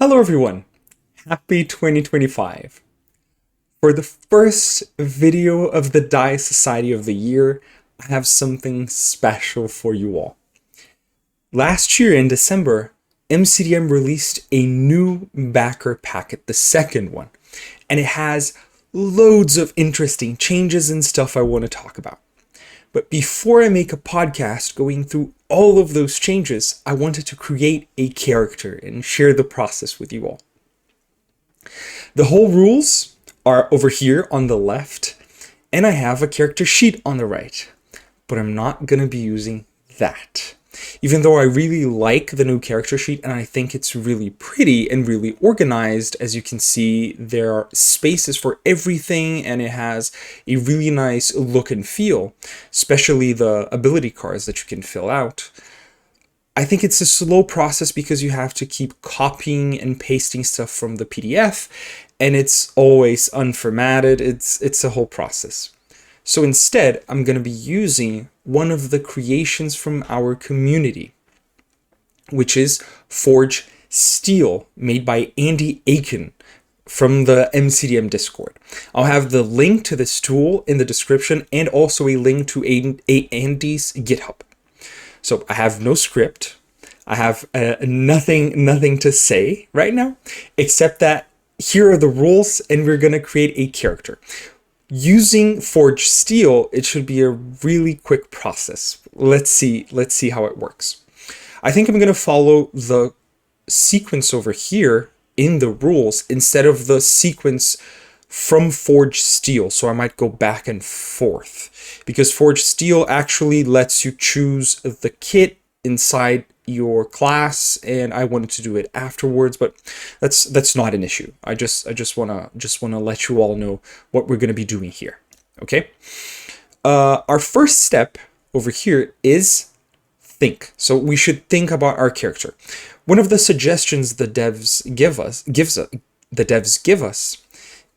Hello everyone, happy 2025. For the first video of the Die Society of the year, I have something special for you all. Last year in December, MCDM released a new backer packet, the second one, and it has loads of interesting changes and stuff I want to talk about. But before I make a podcast going through all of those changes, I wanted to create a character and share the process with you all. The whole rules are over here on the left, and I have a character sheet on the right, but I'm not going to be using that. Even though I really like the new character sheet and I think it's really pretty and really organized, as you can see, there are spaces for everything and it has a really nice look and feel, especially the ability cards that you can fill out. I think it's a slow process because you have to keep copying and pasting stuff from the PDF, and it's always unformatted. It's a whole process. So instead, I'm going to be using one of the creations from our community, which is Forge Steel, made by Andy Aiken from the MCDM Discord. I'll have the link to this tool in the description and also a link to Andy's GitHub. So I have no script. I have nothing to say right now, except that here are the rules and we're going to create a character. Using Forge Steel, it should be a really quick process. Let's see how it works. I think I'm going to follow the sequence over here in the rules instead of the sequence from Forge Steel. So I might go back and forth because Forge Steel actually lets you choose the kit inside your class, and I wanted to do it afterwards, but that's not an issue. I just wanna let you all know what we're gonna be doing here. Okay. Our first step over here is think. So we should think about our character. One of the suggestions the devs give us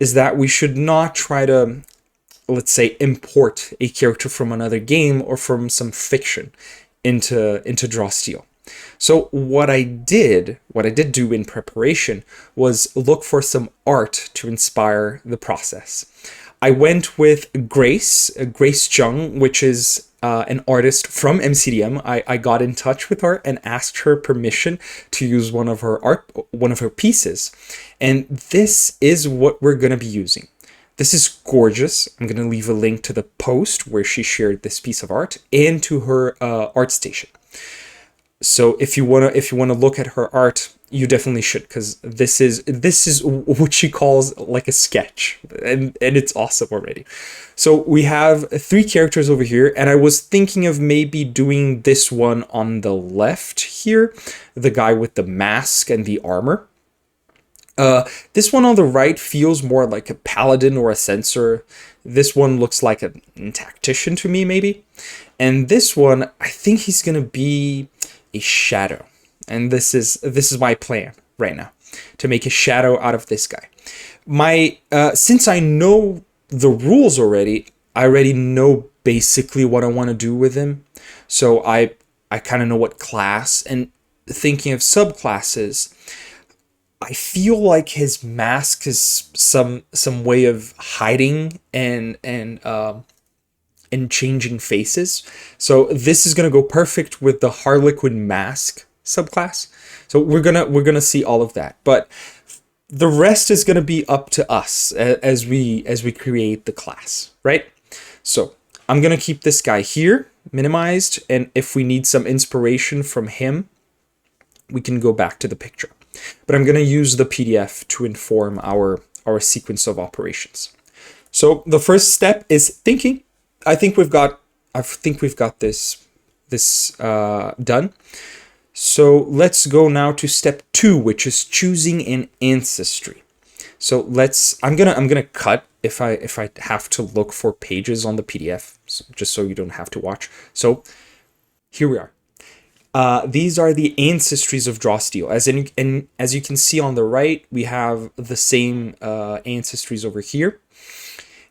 is that we should not try to, let's say, import a character from another game or from some fiction into Draw Steel. So what I did do in preparation was look for some art to inspire the process. I went with Grace Jung, which is an artist from MCDM. I got in touch with her and asked her permission to use one of her pieces. And this is what we're going to be using. This is gorgeous. I'm going to leave a link to the post where she shared this piece of art and to her art station. So if you wanna look at her art, you definitely should, because this is what she calls like a sketch, and it's awesome already. So we have 3 characters over here, and I was thinking of maybe doing this one on the left here, the guy with the mask and the armor. This one on the right feels more like a paladin or a censor. This one looks like a tactician to me, maybe. And this one, I think he's gonna be a shadow. And this is my plan right now, to make a shadow out of this guy. Since I know the rules already, I already know basically what I want to do with him. So I kind of know what class, and thinking of subclasses, I feel like his mask is some way of hiding and changing faces. So this is gonna go perfect with the Harlequin Mask subclass. So we're gonna see all of that, but the rest is gonna be up to us as we create the class, right? So I'm gonna keep this guy here minimized, and if we need some inspiration from him, we can go back to the picture. But I'm gonna use the PDF to inform our sequence of operations. So the first step is thinking. I think we've got this done. So let's go now to step 2, which is choosing an ancestry. So I'm gonna cut if I have to look for pages on the PDF, just so you don't have to watch. So here we are. These are the ancestries of Draw Steel. As you can see on the right, we have the same ancestries over here,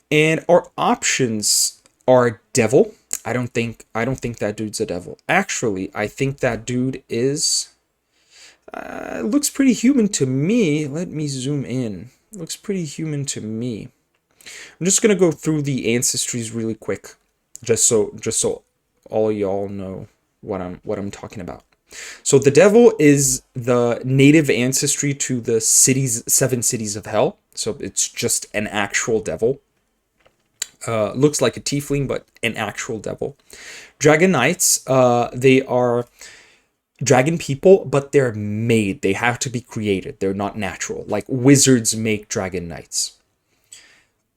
and our options are devil. I don't think that dude's a devil. Actually, I think that dude is It looks pretty human to me. Let me zoom in. It looks pretty human to me. I'm just gonna go through the ancestries really quick, just so all y'all know what I'm talking about. So the devil is the native ancestry to the seven cities of hell. So it's just an actual devil. Looks like a tiefling, but an actual devil. Dragon Knights, they are dragon people, but they're made. They have to be created. They're not natural. Like wizards make dragon knights.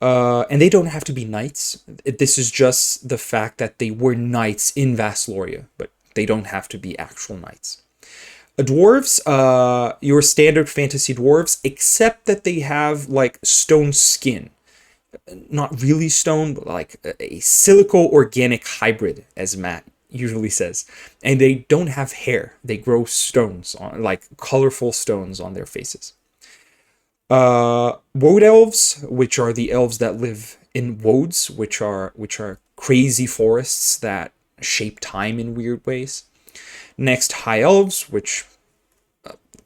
And they don't have to be knights. This is just the fact that they were knights in Vastloria, but they don't have to be actual knights. Dwarves, your standard fantasy dwarves, except that they have like stone skin. Not really stone, but like a silico-organic hybrid, as Matt usually says. And they don't have hair. They grow stones, like colorful stones on their faces. Woad elves, which are the elves that live in woads, which are crazy forests that shape time in weird ways. Next, high elves, which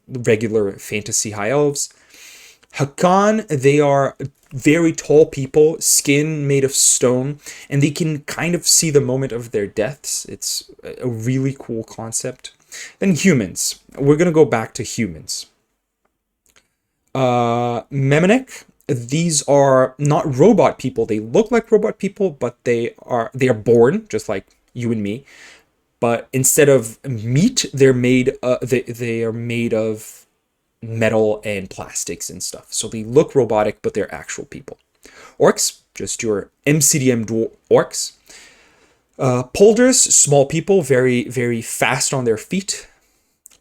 regular fantasy high elves. Hakan, they are very tall people, skin made of stone, and they can kind of see the moment of their deaths. It's a really cool concept. Then humans. We're going to go back to humans. Memenek, these are not robot people. They look like robot people, but they are born just like you and me. But instead of meat, they're made. They are made of metal and plastics and stuff. So they look robotic, but they're actual people. Orcs, just your MCDM orcs. Polders, small people, very, very fast on their feet.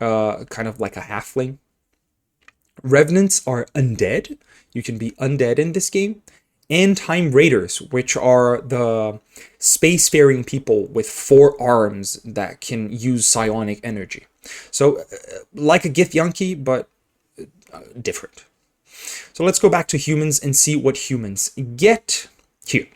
Kind of like a halfling. Revenants are undead. You can be undead in this game. And Time Raiders, which are the spacefaring people with 4 arms that can use psionic energy. So, like a Githyanki, but different. So let's go back to humans and see what humans get here.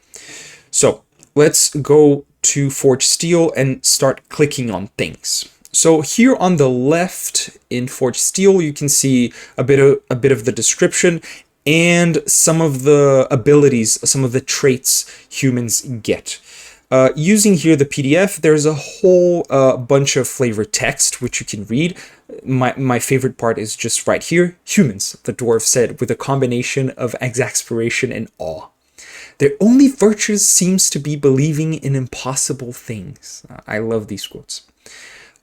So let's go to Forge Steel and start clicking on things. So here on the left in Forge Steel, you can see a bit of the description and some of the abilities, some of the traits humans get. Using here the PDF, there's a whole bunch of flavor text which you can read. My favorite part is just right here. Humans, the dwarf said, with a combination of exasperation and awe. Their only virtue seems to be believing in impossible things. I love these quotes.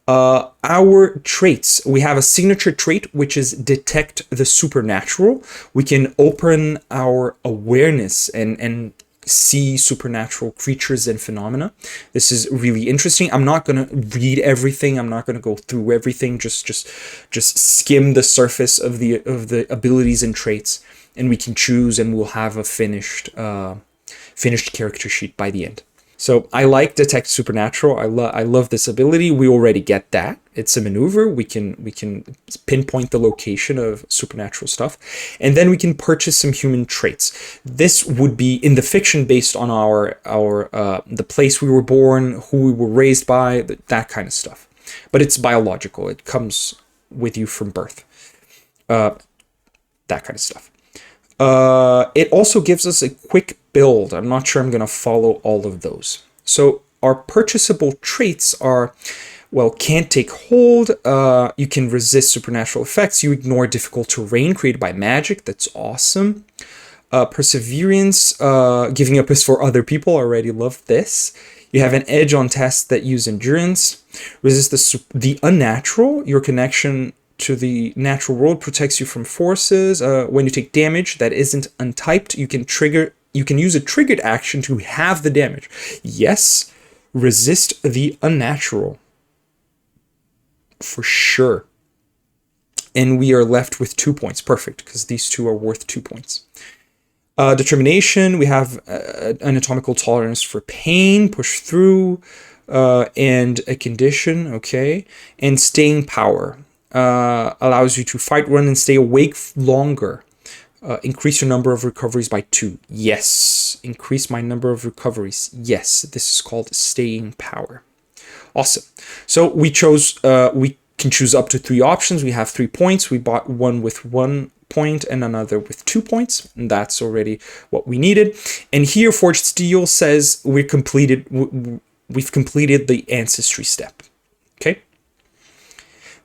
Our traits, we have a signature trait, which is detect the supernatural. We can open our awareness and see supernatural creatures and phenomena. This is really interesting. I'm not going to read everything. I'm not going to go through everything. Just skim the surface of the abilities and traits, and we can choose, and we'll have a finished character sheet by the end. So I like detect supernatural. I love this ability. We already get that. It's a maneuver. We can pinpoint the location of supernatural stuff, and then we can purchase some human traits. This would be in the fiction based on our the place we were born, who we were raised by, that kind of stuff. But it's biological. It comes with you from birth. That kind of stuff. It also gives us a quick build. I'm not sure I'm going to follow all of those. So our purchasable traits are, well, can't take hold. You can resist supernatural effects. You ignore difficult terrain created by magic. That's awesome. Perseverance, giving up is for other people. I already love this. You have an edge on tests that use endurance. Resist the unnatural. Your connection to the natural world protects you from forces. When you take damage that isn't untyped, you can use a triggered action to have the damage. Yes, resist the unnatural. For sure. And we are left with 2 points. Perfect, because these two are worth 2 points. Determination, we have anatomical tolerance for pain, push through, and a condition, okay. And staying power. Allows you to fight, run, and stay awake longer. Increase your number of recoveries by 2. Yes. Increase my number of recoveries. Yes. This is called staying power. Awesome. So we chose, we can choose up to 3 options. We have 3 points. We bought one with 1 point and another with 2 points, and that's already what we needed. And here Forged Steel says we've completed the ancestry step. Okay.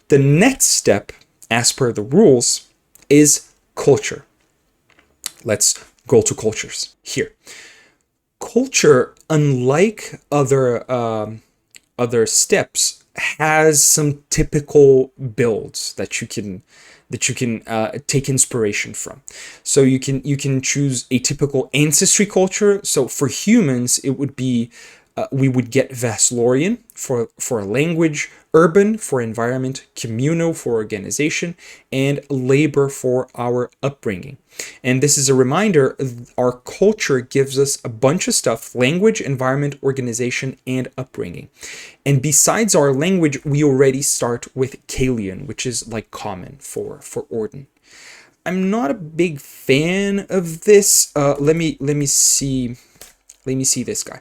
The next step, as per the rules, is culture. Let's go to cultures here. Culture, unlike other steps, has some typical builds that you can take inspiration from. So you can choose a typical ancestry culture. So for humans, it would be we would get Vaslorian for language, urban for environment, communal for organization, and labor for our upbringing. And this is a reminder, our culture gives us a bunch of stuff: language, environment, organization, and upbringing. And besides our language, we already start with Kalian, which is like common for Orden. I'm not a big fan of this. Let me see this guy.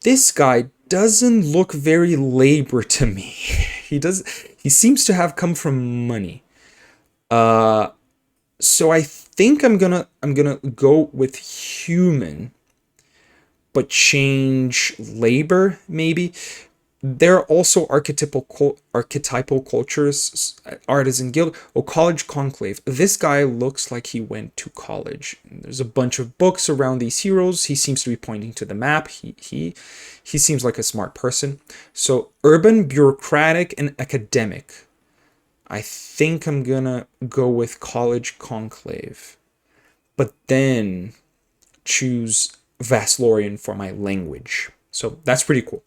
This guy doesn't look very labor to me. He seems to have come from money. So I think I'm gonna go with human, but change labor maybe. There are also archetypal cultures, artisan guild, or college conclave. This guy looks like he went to college. There's a bunch of books around these heroes. He seems to be pointing to the map. He seems like a smart person. So urban, bureaucratic, and academic. I think I'm gonna go with college conclave, but then choose Vaslorian for my language. So that's pretty cool.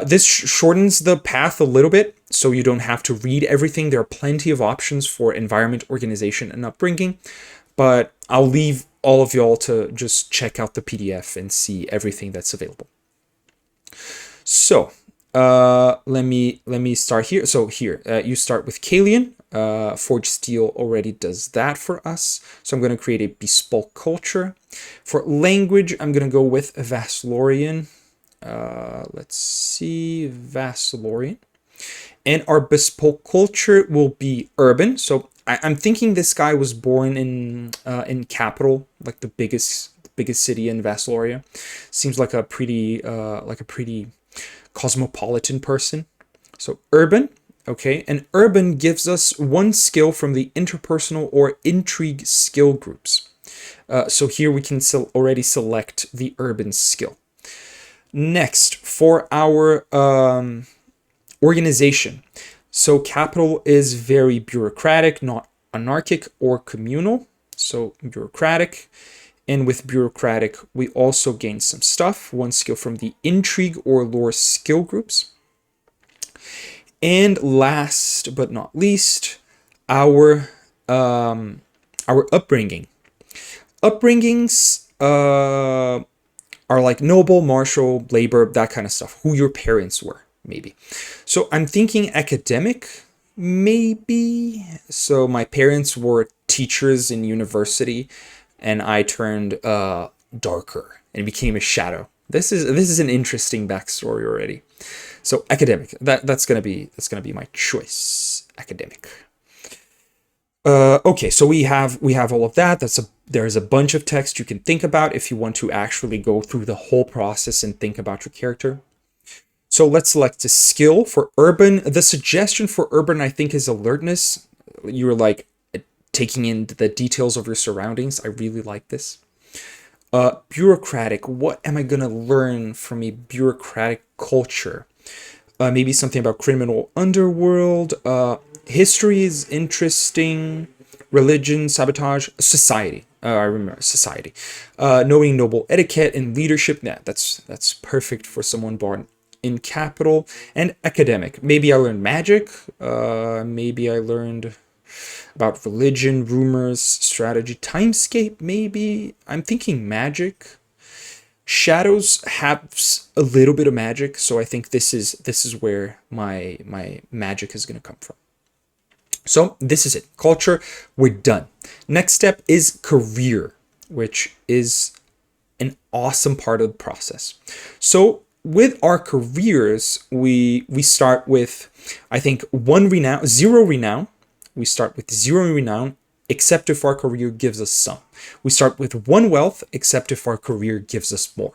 This shortens the path a little bit, so you don't have to read everything. There are plenty of options for environment, organization, and upbringing, but I'll leave all of y'all to just check out the PDF and see everything that's available. So let me start here. So here, you start with Kalian. Forged Steel already does that for us. So I'm going to create a bespoke culture. For language, I'm going to go with Vaslorian. Let's see, Vaslorian. And our bespoke culture will be urban. So I'm thinking this guy was born in Capital, like the biggest city in Vasloria. Seems like a pretty cosmopolitan person. So urban. Okay, and urban gives us 1 skill from the interpersonal or intrigue skill groups. So here we can already select the urban skill. Next, for our organization. So capital is very bureaucratic, not anarchic or communal. So bureaucratic. And with bureaucratic, we also gain some stuff. 1 skill from the intrigue or lore skill groups. And last but not least, our upbringing. Upbringings are like noble, martial, labor, that kind of stuff. Who your parents were, maybe. So I'm thinking academic, maybe. So my parents were teachers in university, and I turned darker and became a shadow. This is an interesting backstory already. So academic, that's gonna be my choice. Academic. Okay, so we have all of that. There's a bunch of text you can think about if you want to actually go through the whole process and think about your character. So let's select a skill for urban. The suggestion for urban, I think, is alertness. You're like taking in the details of your surroundings. I really like this. Bureaucratic. What am I gonna learn from a bureaucratic culture? Maybe something about criminal underworld. History is interesting. Religion, sabotage, society. I remember society. Knowing noble etiquette and leadership. Yeah, that's perfect for someone born in capital. And academic. Maybe I learned magic. Maybe I learned about religion, rumors, strategy, timescape. Maybe I'm thinking magic. Shadows have a little bit of magic, so I think this is where my magic is going to come from. So this is it. Culture, we're done. Next step is career, which is an awesome part of the process. So with our careers, we start with, I think, 1 renown, 0 renown. We start with 0 renown, except if our career gives us some. We start with 1 wealth, except if our career gives us more.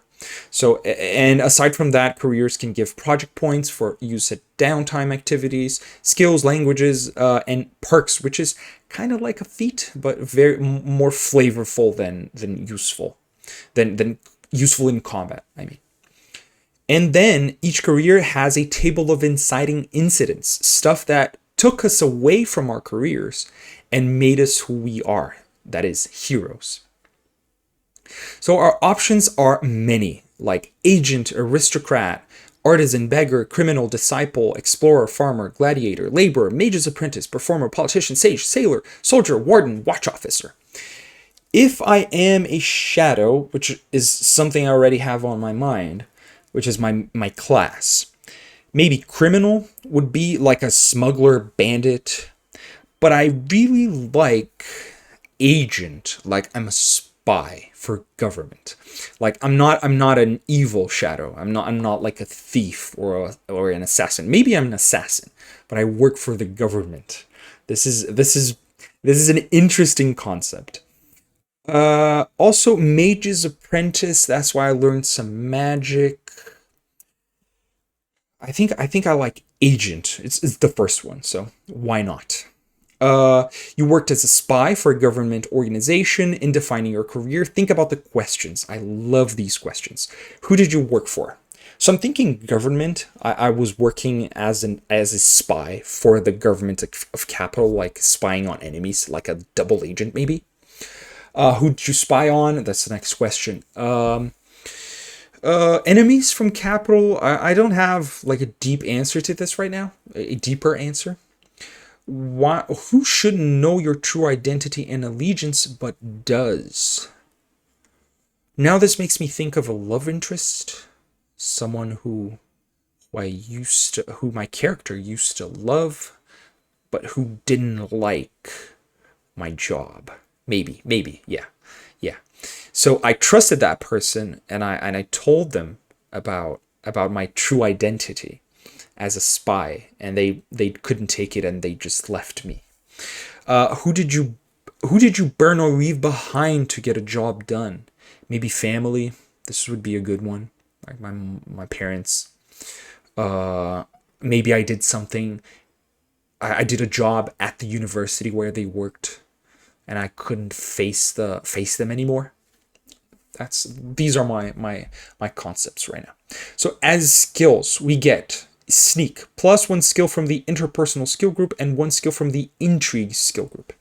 So, and aside from that, careers can give project points for use at downtime activities, skills, languages, and perks, which is kind of like a feat, but very more flavorful than useful, than useful in combat, I mean. And then each career has a table of inciting incidents, stuff that took us away from our careers and made us who we are, that is, heroes. So our options are many, like agent, aristocrat, artisan, beggar, criminal, disciple, explorer, farmer, gladiator, laborer, mage's apprentice, performer, politician, sage, sailor, soldier, warden, watch officer. If I am a shadow, which is something I already have on my mind, which is my class, maybe criminal would be like a smuggler, bandit, but I really like agent, like I'm a spy for government. Like I'm not an evil shadow. I'm not like a thief or an assassin. Maybe I'm an assassin, but I work for the government. This is an interesting concept. Also mage's apprentice, that's why I learned some magic. I think I like agent. It's the first one, so why not? You worked as a spy for a government organization. In defining your career, think about the questions. I love these questions. Who did you work for? So I'm thinking government. I was working as a spy for the government of capital, like spying on enemies, like a double agent maybe. Who did you spy on? That's the next question. Enemies from capital. I don't have like a deep answer to this right now. A deeper answer. Who shouldn't know your true identity and allegiance but does? Now this makes me think of a love interest, someone who my character used to love, but who didn't like my job. Maybe, yeah. So I trusted that person, and I told them about my true identity as a spy, and they couldn't take it, and they just left me. Who did you burn or leave behind to get a job done? Maybe family. This would be a good one, like my parents. Maybe I did something. I did a job at the university where they worked, and I couldn't face them anymore. These are my concepts right now. So as skills, we get sneak, plus 1 skill from the interpersonal skill group and 1 skill from the intrigue skill group.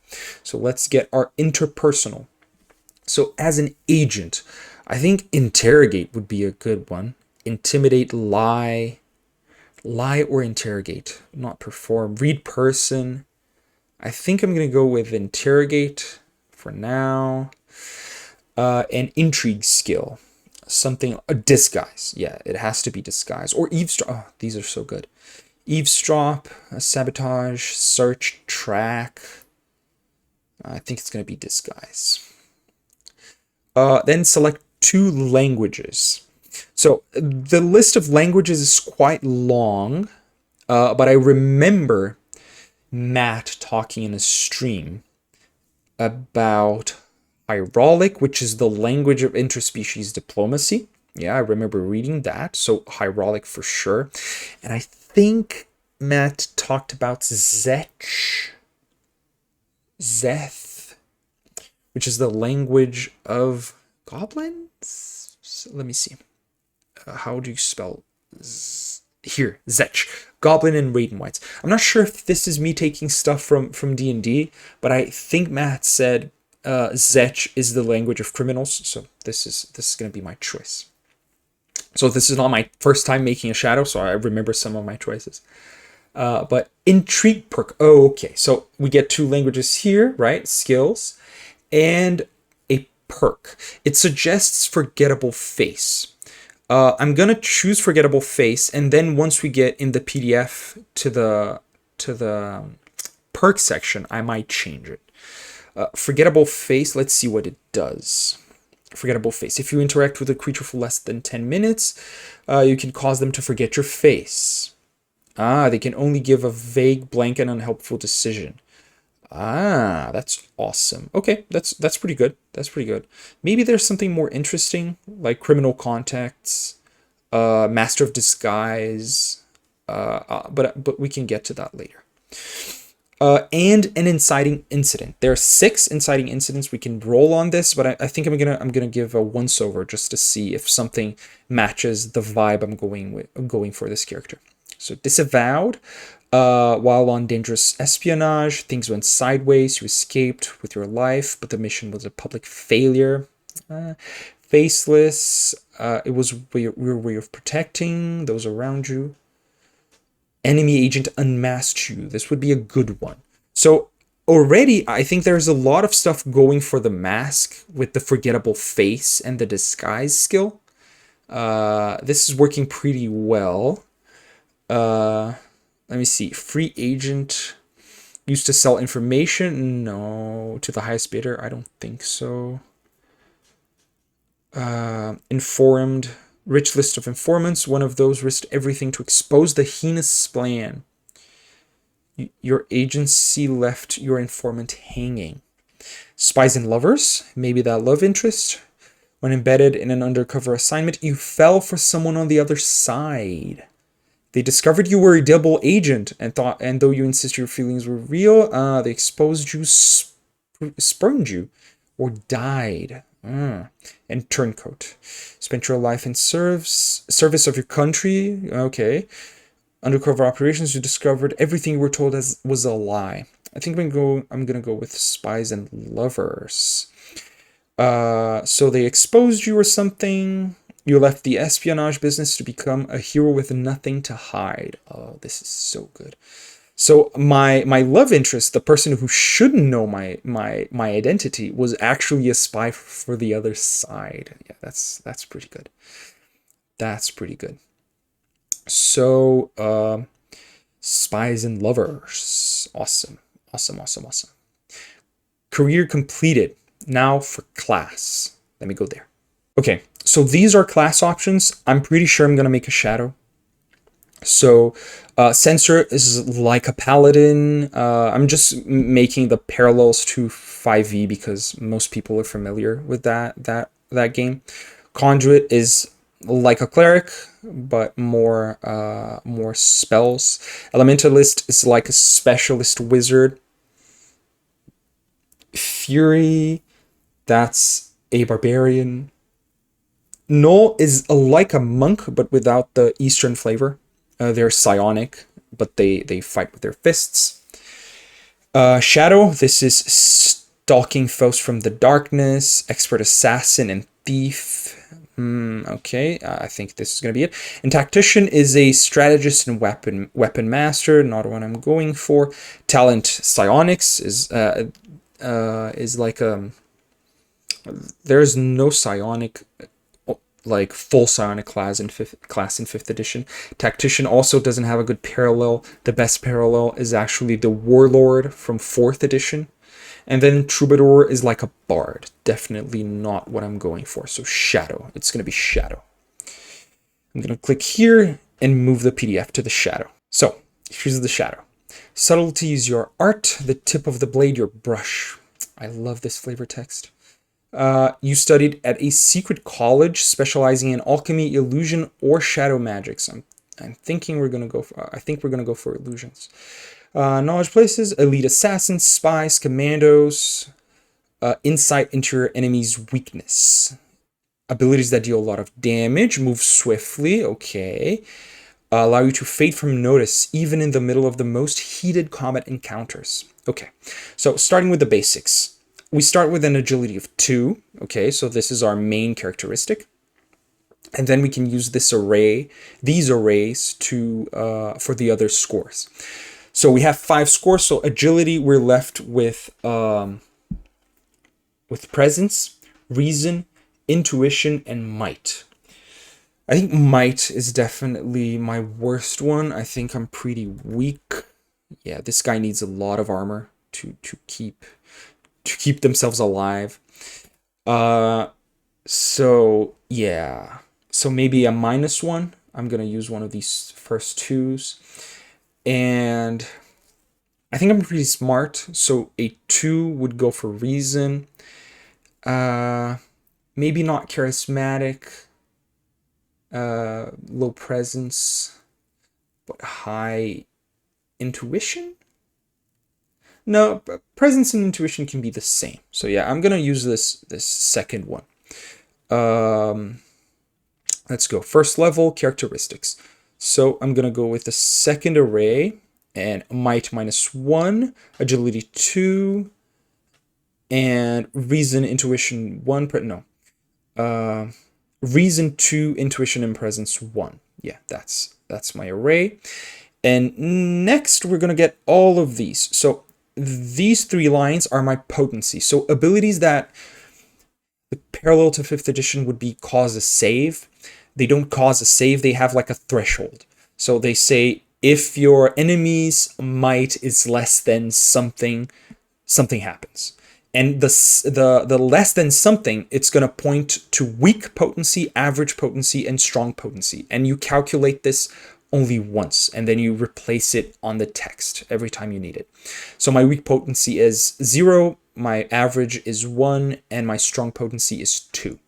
So let's get our interpersonal. So as an agent, I think interrogate would be a good one. Intimidate, lie or interrogate, not perform. Read person. I think I'm going to go with interrogate for now. An intrigue skill, something, a disguise. Yeah, it has to be disguise or eavesdrop. Oh, these are so good. Eavesdrop, sabotage, search, track. I think it's going to be disguise. Then select 2 languages. So the list of languages is quite long, but I remember Matt talking in a stream about Hydraulic, which is the language of interspecies diplomacy. Yeah, I remember reading that. So Hydraulic for sure. And I think Matt talked about Zeth, which is the language of goblins. So let me see. How do you spell here? Zech, goblin and Raiden Whites. I'm not sure if this is me taking stuff from D&D, but I think Matt said Zech is the language of criminals, so this is going to be my choice. So this is not my first time making a shadow, so I remember some of my choices. But intrigue perk. Oh, okay. So we get 2 languages here, right? Skills and a perk. It suggests forgettable face. I'm gonna choose forgettable face, and then once we get in the PDF to the perk section, I might change it. Forgettable face, let's see what it does. Forgettable face. If you interact with a creature for less than 10 minutes, you can cause them to forget your face. They can only give a vague, blank, and unhelpful decision. That's awesome. Okay, that's pretty good. That's pretty good. Maybe there's something more interesting, like criminal contacts, master of disguise. But we can get to that later. And an inciting incident. There are 6 inciting incidents we can roll on this, but I think I'm gonna give a once over just to see if something matches the vibe I'm going for this character. So disavowed. While on dangerous espionage, things went sideways. You escaped with your life, but the mission was a public failure. Faceless. It was your way of protecting those around you. Enemy agent unmasked you. This would be a good one. So already, I think there's a lot of stuff going for the mask with the forgettable face and the disguise skill. This is working pretty well. Let me see. Free agent used to sell information. No. To the highest bidder? I don't think so. Informed. Rich list of informants. One of those risked everything to expose the heinous plan. Your agency left your informant hanging. Spies and lovers. Maybe that love interest. When embedded in an undercover assignment, you fell for someone on the other side. They discovered you were a double agent and though you insist your feelings were real, they exposed you, spurned you, or died. And turncoat. Spent your life in service of your country. Okay. Undercover operations, you discovered everything you were told was a lie. I think I'm gonna go with spies and lovers. So they exposed you or something. You left the espionage business to become a hero with nothing to hide. Oh, this is so good. So my love interest, the person who shouldn't know my identity, was actually a spy for the other side. Yeah, that's pretty good. That's pretty good. So spies and lovers. Awesome. Career completed. Now for class. Let me go there. Okay, so these are class options. I'm pretty sure I'm gonna make a shadow. So Censor is like a paladin. I'm just making the parallels to 5e because most people are familiar with that game. Conduit is like a cleric, but more spells. Elementalist is like a specialist wizard. Fury, that's a barbarian. Null is like a monk, but without the Eastern flavor. They're psionic, but they fight with their fists. Shadow, this is stalking foes from the darkness, expert assassin and thief. Okay, I think this is going to be it. And Tactician is a strategist and weapon master, not what I'm going for. Talent, psionics is like there's no psionic like full psionic class in 5th edition. Tactician also doesn't have a good parallel. The best parallel is actually the Warlord from 4th edition. And then Troubadour is like a bard. Definitely not what I'm going for. So Shadow. It's going to be Shadow. I'm going to click here and move the PDF to the Shadow. So here's the Shadow. Subtlety is your art. The tip of the blade, your brush. I love this flavor text. You studied at a secret college specializing in alchemy, illusion, or shadow magics. I'm thinking we're gonna go for. I think we're gonna go for illusions. Knowledge places: elite assassins, spies, commandos. Insight into your enemy's weakness. Abilities that deal a lot of damage. Move swiftly. Okay. Allow you to fade from notice even in the middle of the most heated combat encounters. Okay. So starting with the basics. We start with an agility of 2. Okay, so this is our main characteristic. And then we can use these arrays to for the other scores. So we have 5 scores. So agility, we're left with presence, reason, intuition, and might. I think might is definitely my worst one. I think I'm pretty weak. Yeah, this guy needs a lot of armor to keep themselves alive. So yeah, so maybe a -1. I'm gonna use one of these first twos, and I think I'm pretty smart. So a 2 would go for reason. Uh, maybe not charismatic. Low presence, but high intuition. No, presence and intuition can be the same. So yeah, I'm gonna use this second one. Um, let's go first level characteristics. So I'm gonna go with the second array and might -1, agility 2, and reason intuition 1. No, reason 2, intuition and presence 1. Yeah, that's my array. And next we're gonna get all of these. So these 3 lines are my potency. So abilities that parallel to 5th edition would be cause a save. They don't cause a save, they have like a threshold. So they say if your enemy's might is less than something, something happens. And the less than something, it's going to point to weak potency, average potency, and strong potency. And you calculate this only once, and then you replace it on the text every time you need it. So my weak potency is 0, my average is 1, and my strong potency is 2.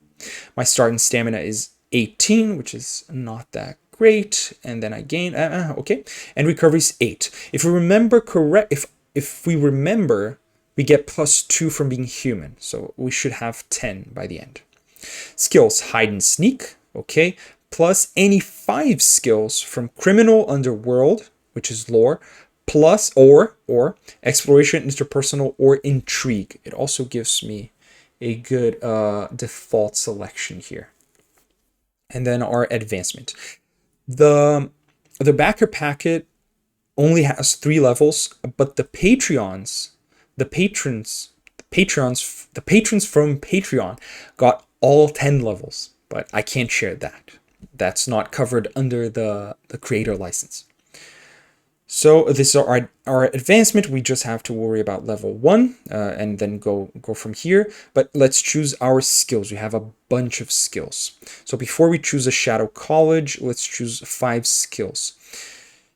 My starting stamina is 18, which is not that great, and then I gain, okay, and recovery is 8. If we remember correct, if we remember, we get +2 from being human, so we should have 10 by the end. Skills, hide and sneak, okay, plus any 5 skills from criminal, underworld, which is lore, plus or exploration, interpersonal, or intrigue. It also gives me a good default selection here. And then our advancement. The backer packet only has 3 levels, but the patrons from Patreon got all 10 levels, but I can't share that. That's not covered under the creator license. So this is our advancement. We just have to worry about level 1 and then go from here. But let's choose our skills. We have a bunch of skills. So before we choose a Shadow College, let's choose 5 skills.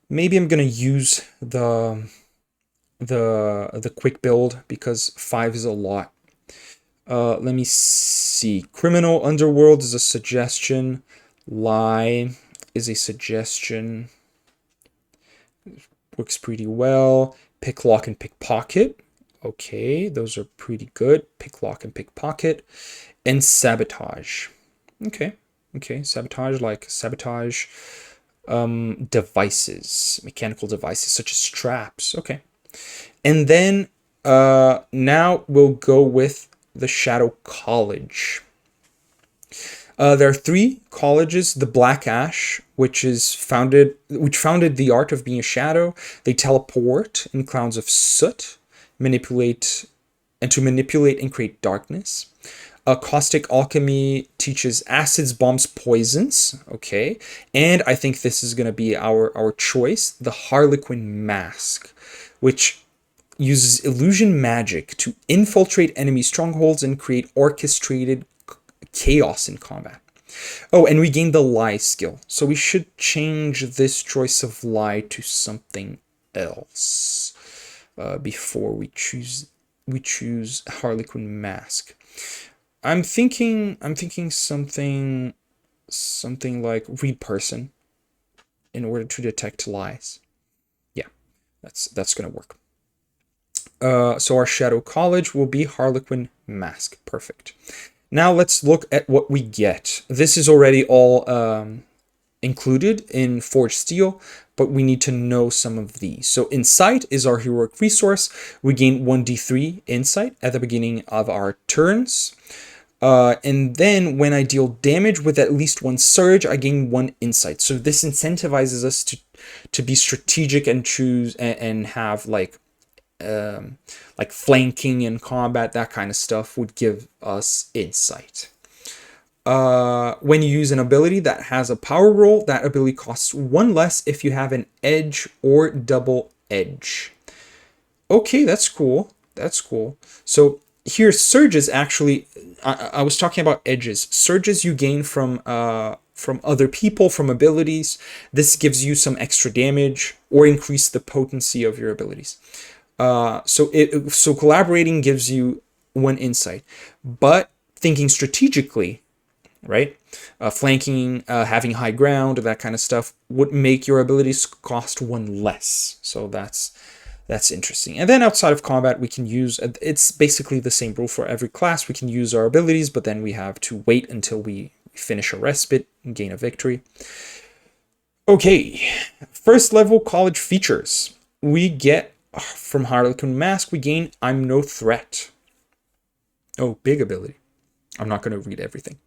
Maybe I'm gonna use the quick build because 5 is a lot. Let me see. Criminal, underworld is a suggestion. Lie is a suggestion. Works pretty well. Pick, lock, and pickpocket. Okay, those are pretty good. Pick, lock, and pickpocket. And sabotage. Okay, sabotage, like sabotage devices, mechanical devices such as straps. Okay, and then now we'll go with the Shadow College. There are 3 colleges. The Black Ash, which founded the art of being a shadow. They teleport in clouds of soot, manipulate and create darkness. Caustic Alchemy teaches acids, bombs, poisons. Okay, and I think this is going to be our choice. The Harlequin Mask, which uses illusion magic to infiltrate enemy strongholds and create orchestrated chaos in combat. Oh, and we gained the lie skill. So we should change this choice of lie to something else before we choose Harlequin Mask. I'm thinking something like read person in order to detect lies. Yeah, that's gonna work. So our Shadow College will be Harlequin Mask. Perfect. Now let's look at what we get. This is already all included in Forged Steel, but we need to know some of these. So Insight is our heroic resource. We gain 1d3 Insight at the beginning of our turns. And then when I deal damage with at least 1 surge, I gain 1 Insight. So this incentivizes us to be strategic and choose and have like flanking and combat, that kind of stuff would give us insight. When you use an ability that has a power roll, that ability costs 1 less if you have an edge or double edge. Okay, that's cool. So here surges actually, I was talking about edges. Surges you gain from other people, from abilities. This gives you some extra damage or increase the potency of your abilities. So collaborating gives you one insight, but thinking strategically, right? Flanking, having high ground, that kind of stuff would make your abilities cost one less. So that's interesting. And then outside of combat, we can use, it's basically the same rule for every class. We can use our abilities, but then we have to wait until we finish a respite and gain a victory. Okay, first level college features. We get, from Harlequin Mask, we gain I'm no threat. Oh, big ability. I'm not going to read everything.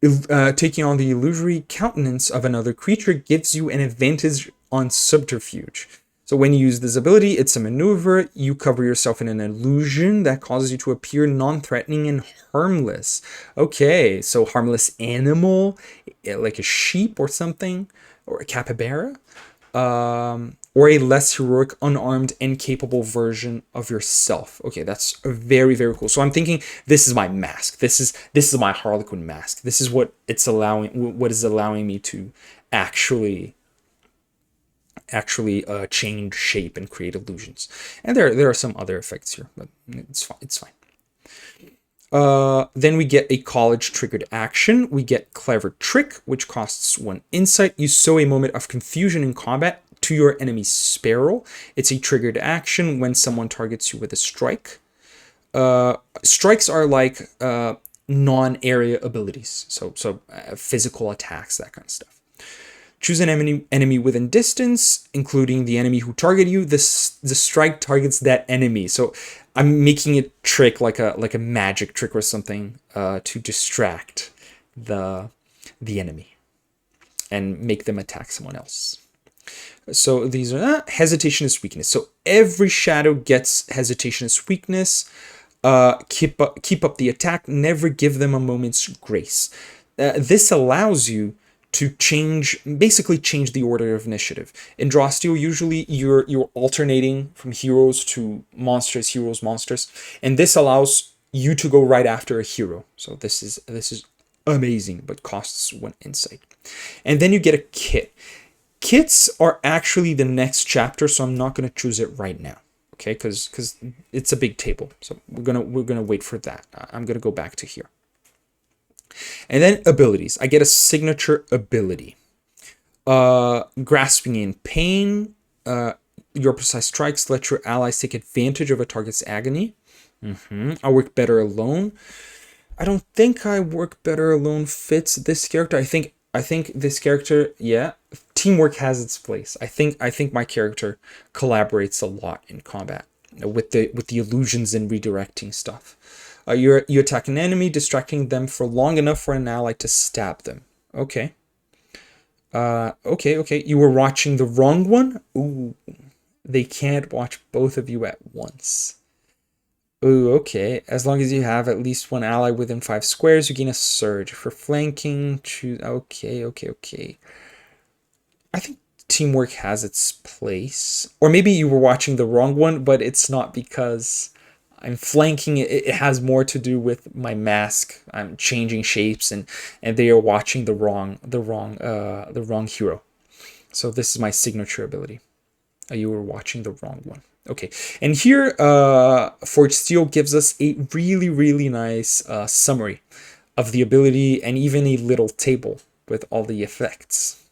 Taking on the illusory countenance of another creature gives you an advantage on subterfuge. So when you use this ability, it's a maneuver. You cover yourself in an illusion that causes you to appear non-threatening and harmless. Okay, so harmless animal, like a sheep or something, or a capybara, or a less heroic, unarmed, and capable version of yourself. Okay, that's very, very cool. So I'm thinking this is my mask. This is my Harlequin mask. This is what is allowing me to actually change shape and create illusions. And there are some other effects here, but it's fine. It's fine. Then we get a college triggered action. We get clever trick, which costs 1 insight. You sow a moment of confusion in combat to your enemy's sparrow. It's a triggered action when someone targets you with a strike. Strikes are like non-area abilities, so physical attacks, that kind of stuff. Choose an enemy within distance, including the enemy who targeted you. The strike targets that enemy. So I'm making a trick like a magic trick or something to distract the enemy and make them attack someone else. So these are hesitation is weakness. So every shadow gets hesitation as weakness. Keep up the attack. Never give them a moment's grace. This allows you to basically change the order of initiative. In Draw Steel, usually you're alternating from heroes to monsters, heroes, monsters, and this allows you to go right after a hero. So this is amazing, but costs 1 insight. And then you get a kit. Kits are actually the next chapter, so I'm not going to choose it right now, okay? Because it's a big table, so we're gonna wait for that. I'm gonna go back to here. And then abilities. I get a signature ability. Grasping in pain. Your precise strikes let your allies take advantage of a target's agony. I work better alone. I don't think I work better alone fits this character. I think this character, yeah, teamwork has its place. I think my character collaborates a lot in combat with the illusions and redirecting stuff. You attack an enemy, distracting them for long enough for an ally to stab them. Okay. Okay. You were watching the wrong one? Ooh. They can't watch both of you at once. Ooh, okay. As long as you have at least 1 ally within 5 squares, you gain a surge. For flanking, choose... Okay. I think teamwork has its place. Or maybe you were watching the wrong one, but it's not because I'm flanking. It has more to do with my mask. I'm changing shapes, and they are watching the wrong hero. So this is my signature ability. You were watching the wrong one. Okay, and here Forged Steel gives us a really, really nice summary of the ability and even a little table with all the effects.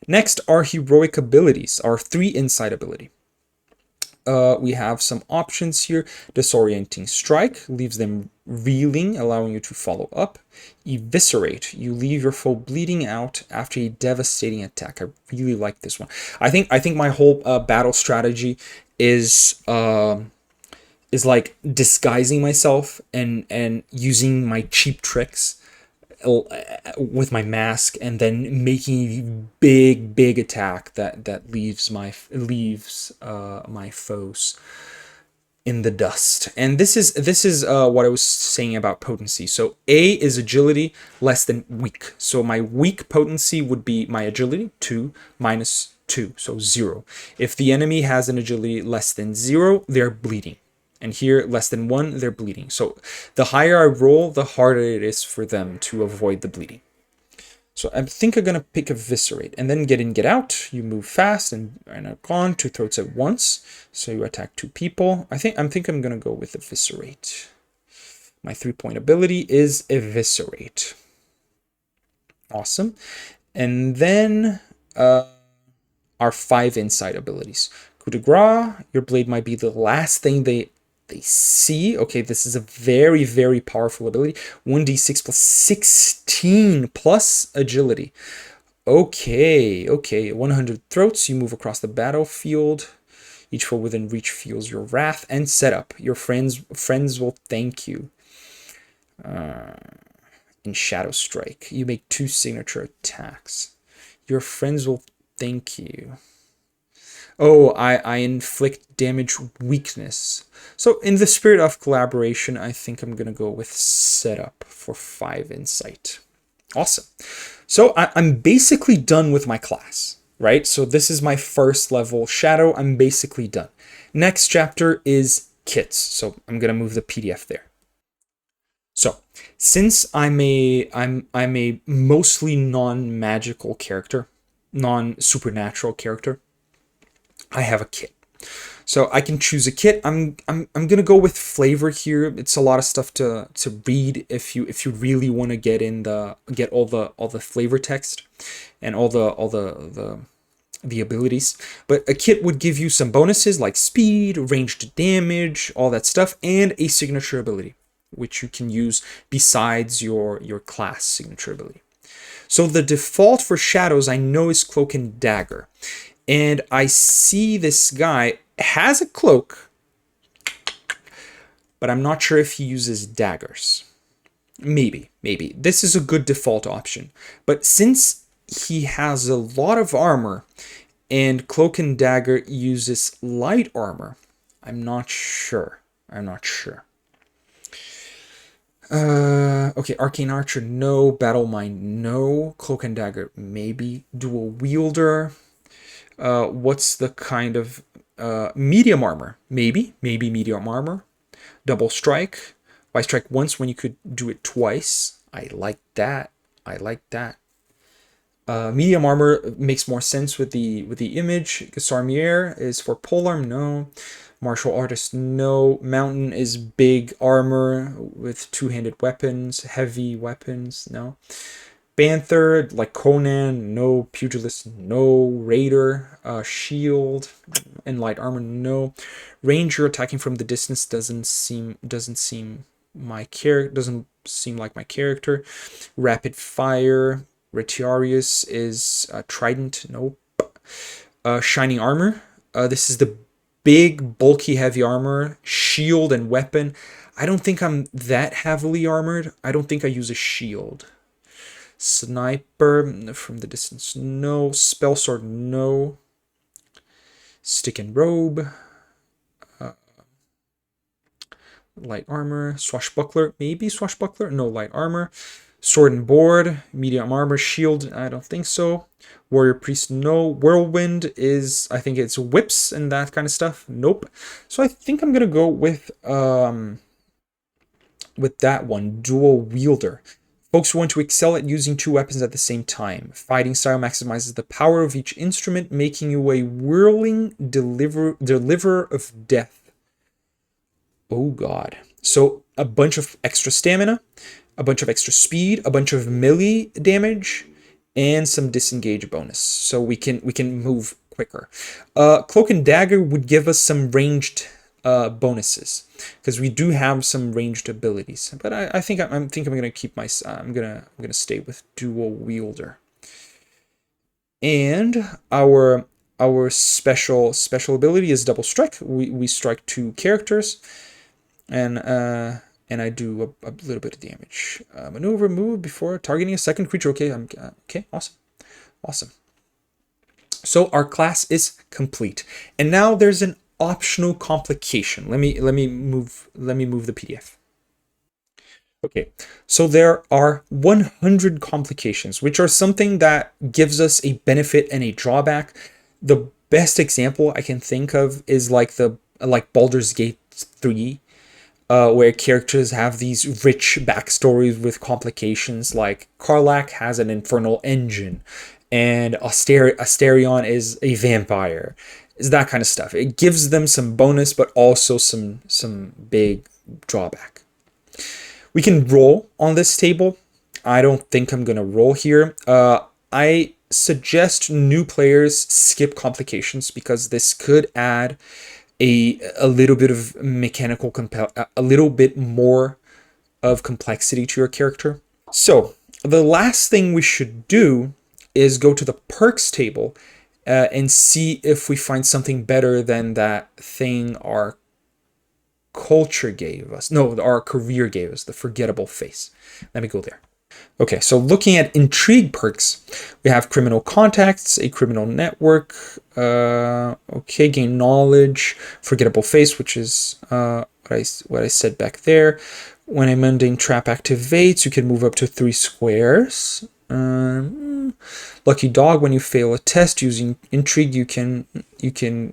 Next are heroic abilities, our 3 insight ability. We have some options here. Disorienting Strike leaves them reeling, allowing you to follow up. Eviscerate, you leave your foe bleeding out after a devastating attack. I really like this one. I think my whole battle strategy is like disguising myself and using my cheap tricks with my mask, and then making big attack that leaves my foes in the dust. And this is what I was saying about potency. So A is agility less than weak. So my weak potency would be my agility 2 minus 2, so 0. If the enemy has an agility less than 0, they're bleeding. And here, less than 1, they're bleeding. So the higher I roll, the harder it is for them to avoid the bleeding. So I think I'm going to pick Eviscerate. And then get in, get out. You move fast and are gone. 2 throats at once. So you attack 2 people. I think I'm going to go with Eviscerate. My 3-point ability is Eviscerate. Awesome. And then our 5 insight abilities. Coup de grace. Your blade might be the last thing they see. Okay, this is a very, very powerful ability. 1d6 plus 16 plus agility. Okay. 100 throats. You move across the battlefield. Each foe within reach feels your wrath. And setup. Your friends will thank you. In Shadow Strike, you make 2 signature attacks. Your friends will thank you. Oh, I inflict damage weakness. So in the spirit of collaboration, I think I'm going to go with setup for 5 insight. Awesome. So I'm basically done with my class, right? So this is my first level Shadow. I'm basically done. Next chapter is kits. So I'm going to move the PDF there. So since I'm a mostly non-magical character, non-supernatural character, I have a kit. So I can choose a kit. I'm gonna go with flavor here. It's a lot of stuff to read if you really want to get all the flavor text and all the abilities. But a kit would give you some bonuses like speed, ranged damage, all that stuff, and a signature ability, which you can use besides your class signature ability. So the default for shadows I know is Cloak and Dagger. And I see this guy has a cloak, but I'm not sure if he uses daggers. Maybe. This is a good default option. But since he has a lot of armor and Cloak and Dagger uses light armor, I'm not sure. Okay, Arcane Archer, no. Battle Mind, no. Cloak and Dagger, maybe. Dual Wielder. What's the kind of medium armor? Maybe medium armor. Double Strike. Why strike once when you could do it twice? I like that. Medium armor makes more sense with the image. Sarmier is for polearm, no. Martial Artist, no. Mountain is big armor with 2-handed weapons, heavy weapons, no. Panther, like Conan, no. Pugilist, no. Raider, shield and light armor, no. Ranger, attacking from the distance, doesn't seem like my character. Rapid fire, Retiarius is trident, nope. Shining armor, this is the big, bulky, heavy armor, shield and weapon. I don't think I'm that heavily armored. I don't think I use a shield. Sniper from the distance, no. Spell sword, no. Stick and robe. Light armor. Swashbuckler, maybe swashbuckler. No light armor. Sword and board. Medium armor. Shield, I don't think so. Warrior priest, no. Whirlwind is, I think it's whips and that kind of stuff. Nope. So I think I'm gonna go with that one. Dual wielder. Folks who want to excel at using 2 weapons at the same time. Fighting style maximizes the power of each instrument, making you a whirling deliverer of death. Oh god. So a bunch of extra stamina, a bunch of extra speed, a bunch of melee damage, and some disengage bonus. So we can move quicker. Cloak and Dagger would give us some ranged bonuses, because we do have some ranged abilities, but I think I'm gonna keep my I'm gonna stay with dual wielder. And our special ability is double strike. We strike 2 characters, and I do a little bit of damage. Maneuver, move before targeting a second creature. Okay, okay, awesome. So our class is complete, and now there's an optional complication. Let me move the PDF. Okay, so there are 100 complications, which are something that gives us a benefit and a drawback. The best example I can think of is like Baldur's Gate 3, where characters have these rich backstories with complications, like Karlach has an infernal engine, and Asterion is a vampire. Is that kind of stuff. It gives them some bonus, but also some big drawback. We can roll on this table. I don't think I'm gonna roll here. I suggest new players skip complications because this could add a little bit of mechanical a little bit more of complexity to your character. So the last thing we should do is go to the perks table and see if we find something better than that thing our culture gave us. No, our career gave us, the forgettable face. Let me go there. Okay, so looking at intrigue perks, we have criminal contacts, a criminal network, okay, gain knowledge, forgettable face, which is what I said back there. When a mundane trap activates, you can move up to 3 squares. Lucky dog, when you fail a test using intrigue, you can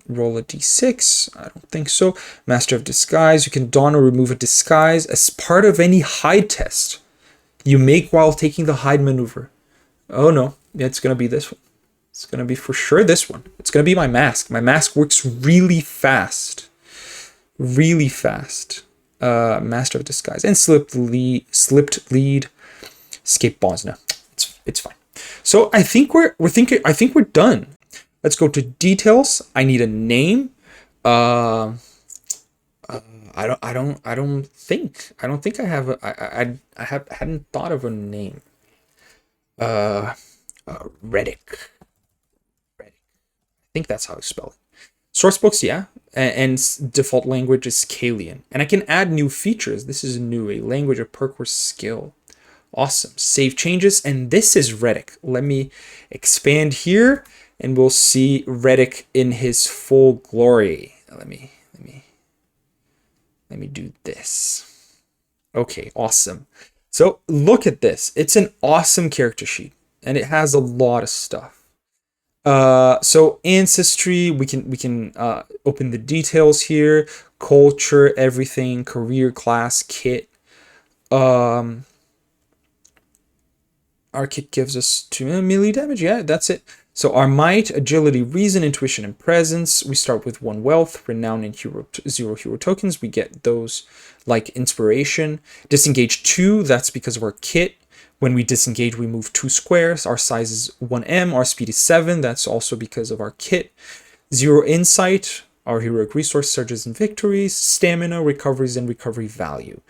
roll a d6. I don't think so. Master of disguise, you can don or remove a disguise as part of any hide test you make while taking the hide maneuver. Oh no, it's gonna be this one. It's gonna be for sure this one. It's gonna be my mask. My mask works really fast. Really fast. Master of disguise and slipped lead, escape bonds. No, it's fine. So I think we're done. Let's go to details. I need a name. I don't think I have hadn't thought of a name. Reddick. I think that's how I spell it. Source books, yeah. And default language is Kalian. And I can add new features. This is new, a language, a perk, or skill. Awesome. Save changes, and this is Reddick. Let me expand here, and we'll see Reddick in his full glory. Let me do this. Okay, awesome. So look at this. It's an awesome character sheet, and it has a lot of stuff. So Ancestry, we can open the details here. Culture, everything, career, class, kit. Our kit gives us 2 melee damage. Yeah, that's it. So our might, agility, reason, intuition, and presence. We start with 1 wealth, renown, and 0 hero tokens. We get those like inspiration. Disengage 2, that's because of our kit. When we disengage, we move 2 squares. Our size is 1m. Our speed is 7. That's also because of our kit. 0 insight. Our heroic resource, surges and victories. Stamina, recoveries, and recovery value.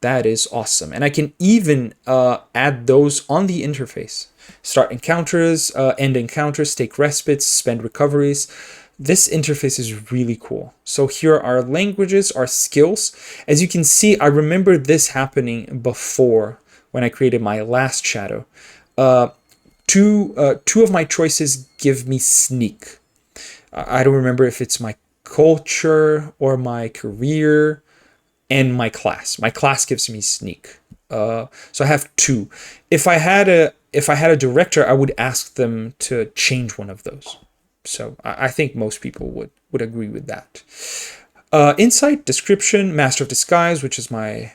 That is awesome. And I can even add those on the interface. Start encounters, end encounters, take respites, spend recoveries. This interface is really cool. So here are our languages, our skills. As you can see, I remember this happening before when I created my last shadow. Two of my choices give me sneak. I don't remember if it's my culture or my career and my class. My class gives me sneak. So I have 2. If I had a director, I would ask them to change one of those. So I think most people would agree with that. Insight, description, master of disguise, which is my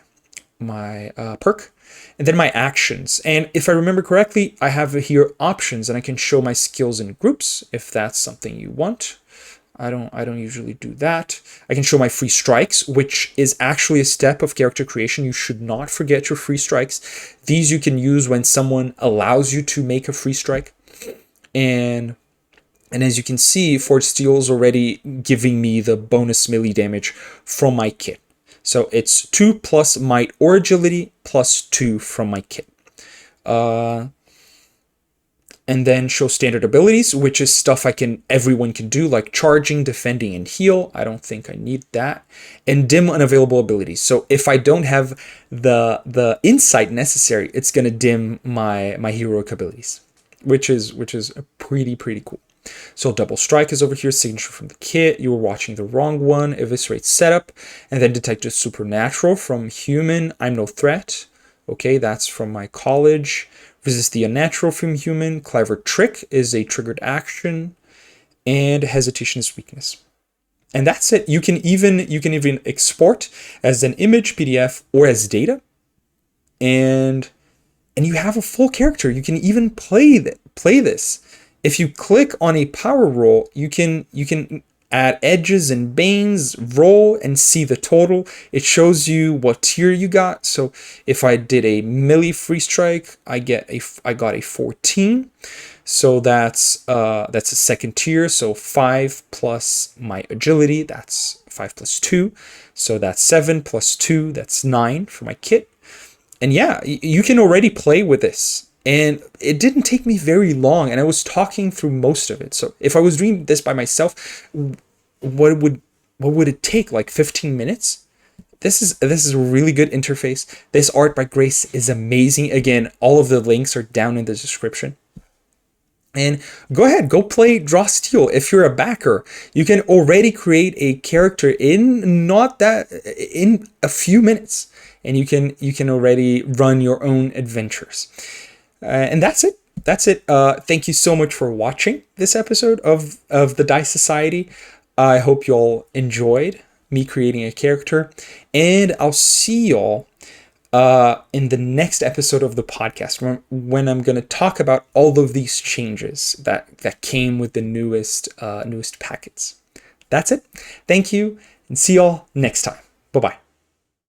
perk. And then my actions. And if I remember correctly, I have here options, and I can show my skills in groups if that's something you want. I don't usually do that. I can show my free strikes, which is actually a step of character creation. You should not forget your free strikes. These you can use when someone allows you to make a free strike. And as you can see, Forged Steel is already giving me the bonus melee damage from my kit. So it's 2 plus might or agility plus 2 from my kit. And then show standard abilities, which is stuff everyone can do, like charging, defending, and heal. I don't think I need that. And dim unavailable abilities. So if I don't have the insight necessary, it's gonna dim my heroic abilities, which is pretty cool. So double strike is over here, signature from the kit. You were watching the wrong one. Eviscerate setup, and then detect a supernatural from human. I'm no threat. Okay, that's from my college. Resist the unnatural from human. Clever trick is a triggered action, and hesitation is weakness. And that's it. You can even export as an image, PDF, or as data, and you have a full character. You can even play this. If you click on a power roll, you can add edges and banes, roll, and see the total. It shows you what tier you got. So if I did a melee free strike, I got a 14. So that's a second tier. So 5 plus my agility, that's 5 plus 2. So that's 7 plus 2, that's 9 for my kit. And yeah, you can already play with this. And it didn't take me very long, and I was talking through most of it. So if I was doing this by myself, what would it take? Like 15 minutes? This is a really good interface. This art by Grace is amazing. Again, all of the links are down in the description. And go ahead, go play Draw Steel. If you're a backer, you can already create a character in a few minutes, and you can already run your own adventures. And that's it. Thank you so much for watching this episode of the Dice Society. I hope you all enjoyed me creating a character, and I'll see y'all in the next episode of the podcast when I'm going to talk about all of these changes that came with the newest packets. That's it. Thank you, and see y'all next time. Bye-bye.